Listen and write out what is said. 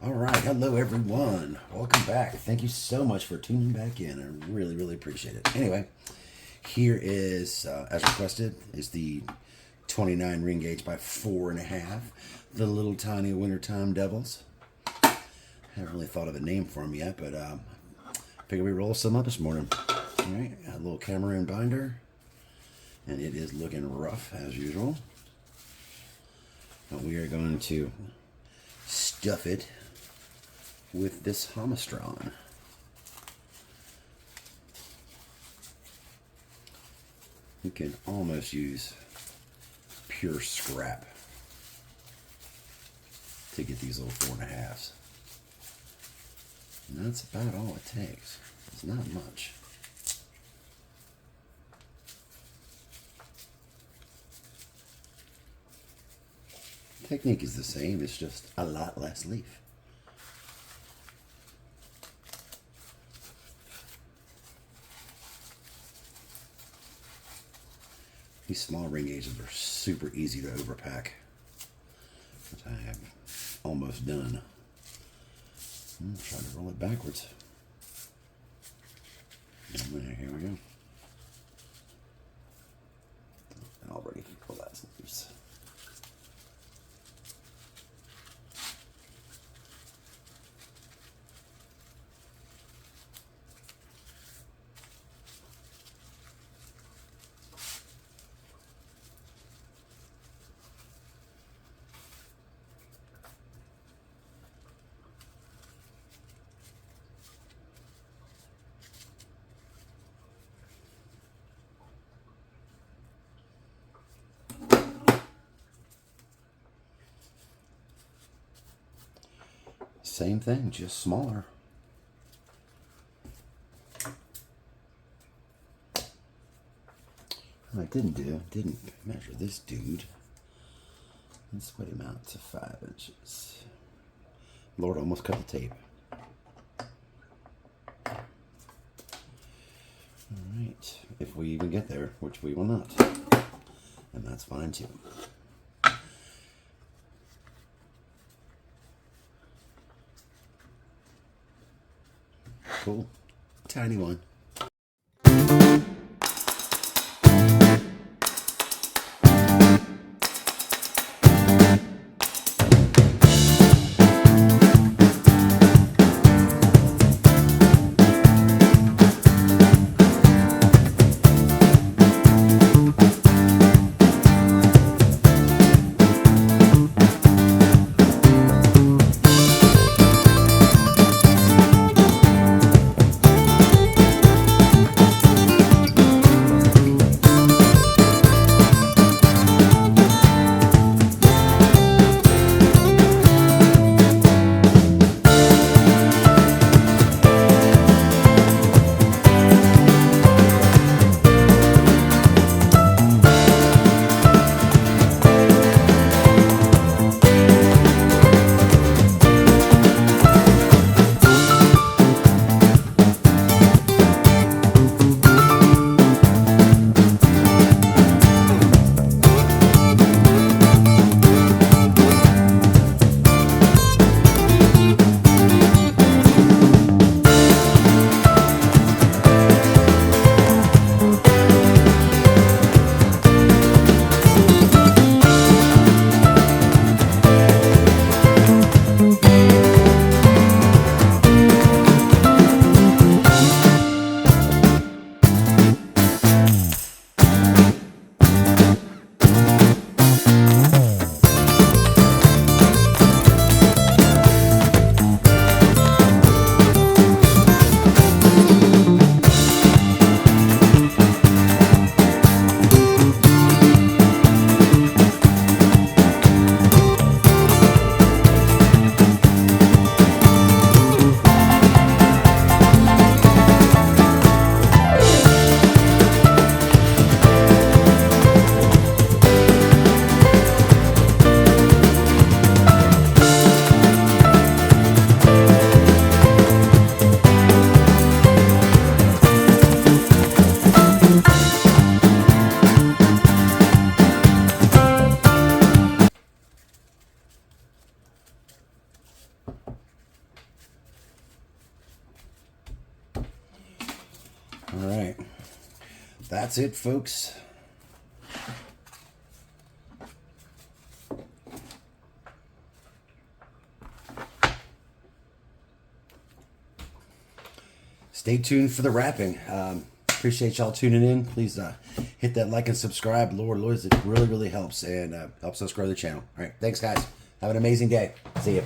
All right, hello everyone. Welcome back. Thank you so much for tuning back in. I really, really appreciate it. Anyway, here is, as requested, is the 29 ring gauge by 4.5. The little tiny wintertime devils. Haven't really thought of a name for them yet, but figured we roll some up this morning. All right, a little Cameroon binder, and it is looking rough as usual. But we are going to stuff it with this Homistron. You can almost use pure scrap to get these little 4.5s. And that's about all it takes. It's not much. Technique is the same, it's just a lot less leaf. These small ring gauges are super easy to overpack, which I have almost done. I'm going to try to roll it backwards. And here we go. Already pull that loose. Same thing, just smaller. What I didn't measure this dude. Let's put him out to 5 inches. Lord, almost cut the tape. Alright, if we even get there, which we will not. And that's fine too. Cool. Tiny one. All right. That's it, folks. Stay tuned for the wrapping. Appreciate y'all tuning in. Please hit that like and subscribe. Lord, it really, really helps and helps us grow the channel. All right. Thanks, guys. Have an amazing day. See you.